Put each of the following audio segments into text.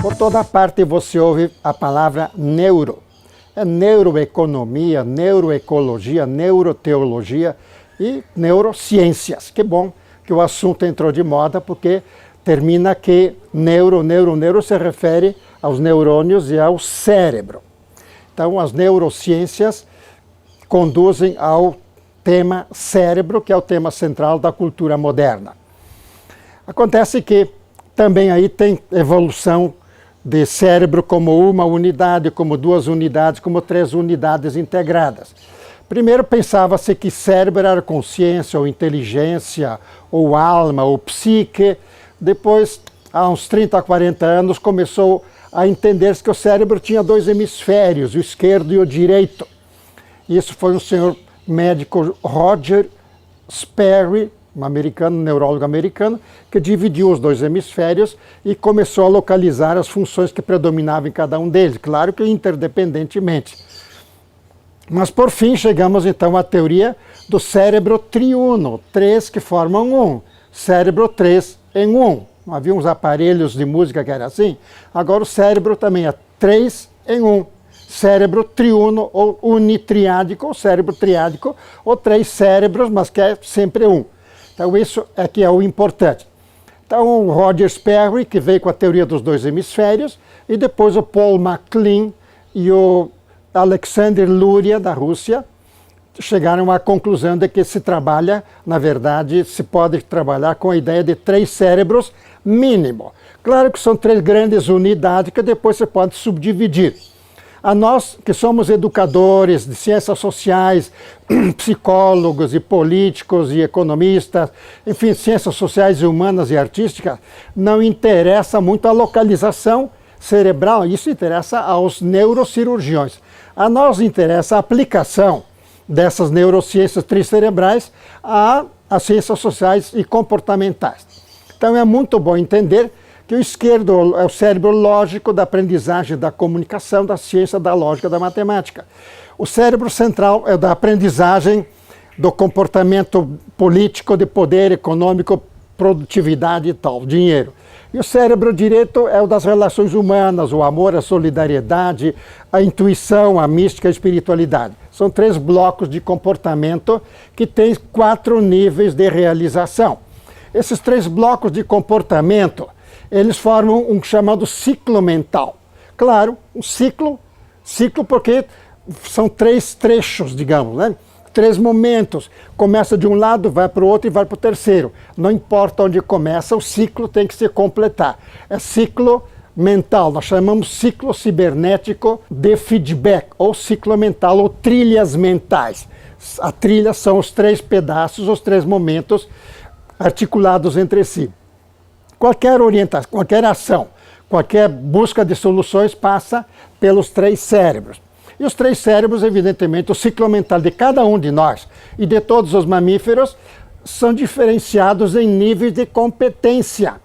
Por toda parte você ouve a palavra neuro. É neuroeconomia, neuroecologia, neuroteologia e neurociências. Que bom que o assunto entrou de moda, porque termina que neuro se refere aos neurônios e ao cérebro. Então, as neurociências conduzem ao tema cérebro, que é o tema central da cultura moderna. Acontece que também aí tem evolução de cérebro como uma unidade, como duas unidades, como três unidades integradas. Primeiro pensava-se que cérebro era consciência, ou inteligência, ou alma, ou psique. Depois, há uns 30 a 40 anos, começou a entender-se que o cérebro tinha dois hemisférios, o esquerdo e o direito. Isso foi um senhor médico, Roger Sperry, um americano, um neurólogo americano, que dividiu os dois hemisférios e começou a localizar as funções que predominavam em cada um deles, claro que interdependentemente. Mas por fim chegamos então à teoria do cérebro triuno, três que formam um, cérebro 3 em 1. Não havia uns aparelhos de música que era assim? Agora o cérebro também é 3 em 1. Cérebro triuno ou unitriádico, ou cérebro triádico, ou três cérebros, mas que é sempre um. Então isso é que é o importante. Então o Roger Sperry, que veio com a teoria dos dois hemisférios, e depois o Paul MacLean e o Alexander Luria, da Rússia, chegaram à conclusão de que se trabalha, na verdade, se pode trabalhar com a ideia de três cérebros mínimo. Claro que são três grandes unidades que depois se pode subdividir. A nós, que somos educadores de ciências sociais, psicólogos e políticos e economistas, enfim, ciências sociais e humanas e artísticas, não interessa muito a localização cerebral, isso interessa aos neurocirurgiões. A nós interessa a aplicação dessas neurociências tricerebrais às ciências sociais e comportamentais. Então é muito bom entender que o esquerdo é o cérebro lógico da aprendizagem, da comunicação, da ciência, da lógica, da matemática. O cérebro central é da aprendizagem, do comportamento político, de poder econômico, produtividade e tal, dinheiro. E o cérebro direito é o das relações humanas, o amor, a solidariedade, a intuição, a mística, a espiritualidade. São três blocos de comportamento que têm 4 níveis de realização. Esses 3 blocos de comportamento, eles formam um chamado ciclo mental. Claro, um ciclo porque são 3 trechos, digamos, né? 3 momentos. Começa de um lado, vai para o outro e vai para o terceiro. Não importa onde começa, o ciclo tem que se completar. É ciclo mental, nós chamamos ciclo cibernético de feedback, ou ciclo mental, ou trilhas mentais. A trilha são os 3 pedaços, os 3 momentos articulados entre si. Qualquer orientação, qualquer ação, qualquer busca de soluções passa pelos 3 cérebros. E os 3 cérebros, evidentemente, o ciclo mental de cada um de nós e de todos os mamíferos são diferenciados em níveis de competência.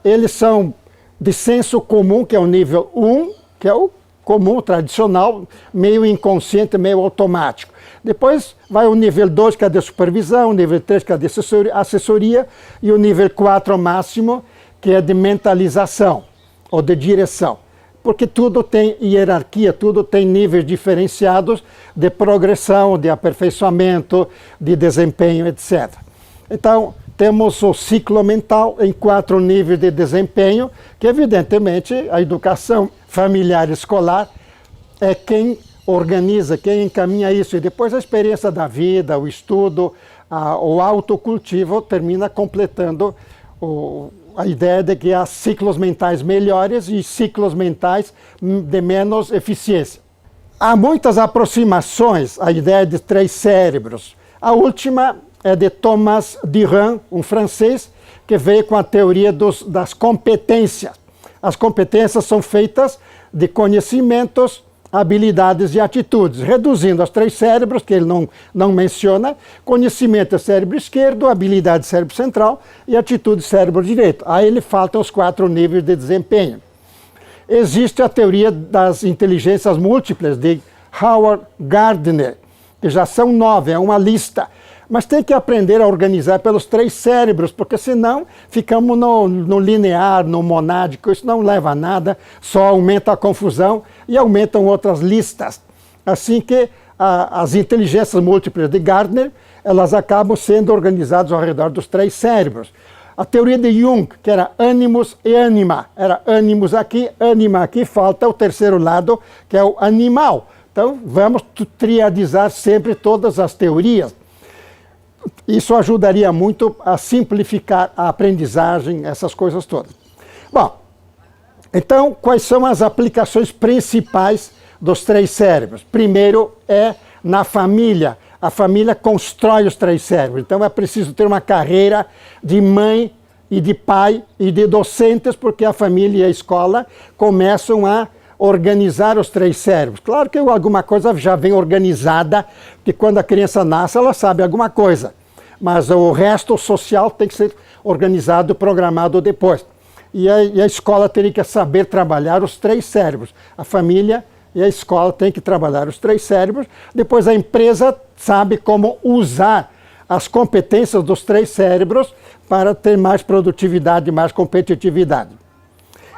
Eles são de senso comum, que é o nível 1, que é o comum, tradicional, meio inconsciente, meio automático. Depois vai o nível 2, que é de supervisão, o nível 3, que é de assessoria, e o nível 4 máximo, que é de mentalização, ou de direção. Porque tudo tem hierarquia, tudo tem níveis diferenciados de progressão, de aperfeiçoamento, de desempenho, etc. Então, temos o ciclo mental em 4 níveis de desempenho, que evidentemente a educação familiar e escolar é quem organiza, quem encaminha isso. E depois a experiência da vida, o estudo, o autocultivo termina completando a ideia de que há ciclos mentais melhores e ciclos mentais de menos eficiência. Há muitas aproximações à ideia de 3 cérebros. A última é de Thomas Duran, um francês, que veio com a teoria das competências. As competências são feitas de conhecimentos, habilidades e atitudes, reduzindo aos 3 cérebros, que ele não menciona: conhecimento é cérebro esquerdo, habilidade cérebro central e atitude cérebro direito. Aí lhe faltam os 4 níveis de desempenho. Existe a teoria das inteligências múltiplas de Howard Gardner, que já são 9, é uma lista, Mas tem que aprender a organizar pelos 3 cérebros, porque senão ficamos no linear, no monádico, isso não leva a nada, só aumenta a confusão e aumentam outras listas. Assim que as inteligências múltiplas de Gardner, elas acabam sendo organizadas ao redor dos 3 cérebros. A teoria de Jung, que era animus e anima, era animus aqui, anima aqui, falta o terceiro lado, que é o animal. Então, vamos triadizar sempre todas as teorias. Isso ajudaria muito a simplificar a aprendizagem, essas coisas todas. Bom, então, quais são as aplicações principais dos 3 cérebros? Primeiro é na família. A família constrói os 3 cérebros. Então, é preciso ter uma carreira de mãe e de pai e de docentes, porque a família e a escola começam a organizar os 3 cérebros. Claro que alguma coisa já vem organizada, porque quando a criança nasce, ela sabe alguma coisa. Mas o resto social tem que ser organizado, programado depois. E a escola teria que saber trabalhar os 3 cérebros. A família e a escola têm que trabalhar os 3 cérebros. Depois a empresa sabe como usar as competências dos 3 cérebros para ter mais produtividade, mais competitividade.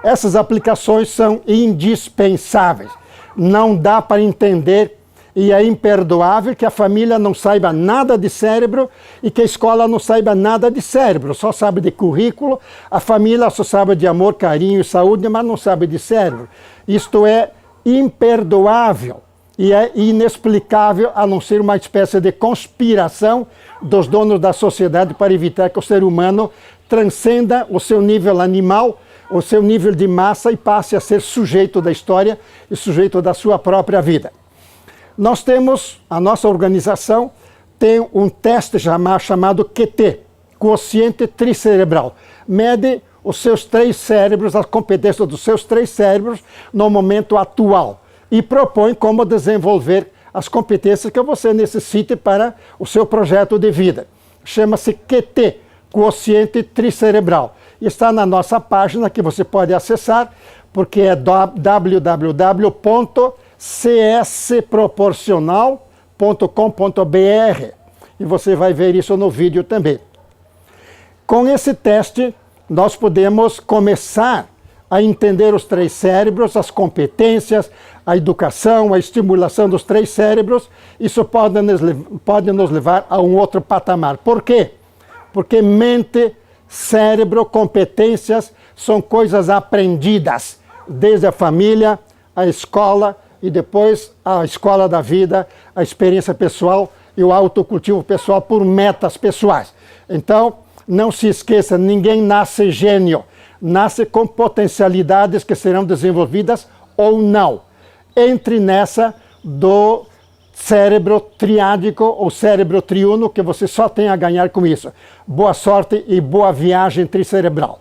Essas aplicações são indispensáveis. Não dá para entender e é imperdoável que a família não saiba nada de cérebro e que a escola não saiba nada de cérebro. Só sabe de currículo, a família só sabe de amor, carinho e saúde, mas não sabe de cérebro. Isto é imperdoável e é inexplicável, a não ser uma espécie de conspiração dos donos da sociedade para evitar que o ser humano transcenda o seu nível animal, o seu nível de massa e passe a ser sujeito da história e sujeito da sua própria vida. Nós temos, a nossa organização tem um teste chamado QT, Quociente Tricerebral. Mede os seus 3 cérebros, as competências dos seus 3 cérebros no momento atual e propõe como desenvolver as competências que você necessite para o seu projeto de vida. Chama-se QT, Quociente Tricerebral. Está na nossa página que você pode acessar, porque é www.csproporcional.com.br e você vai ver isso no vídeo também. Com esse teste, nós podemos começar a entender os 3 cérebros, as competências, a educação, a estimulação dos 3 cérebros. Isso pode nos levar a um outro patamar. Por quê? Porque mente, cérebro, competências são coisas aprendidas desde a família, a escola e depois a escola da vida, a experiência pessoal e o autocultivo pessoal por metas pessoais. Então, não se esqueça, ninguém nasce gênio, nasce com potencialidades que serão desenvolvidas ou não. Entre nessa do cérebro triádico ou cérebro triuno, que você só tem a ganhar com isso. Boa sorte e boa viagem tricerebral.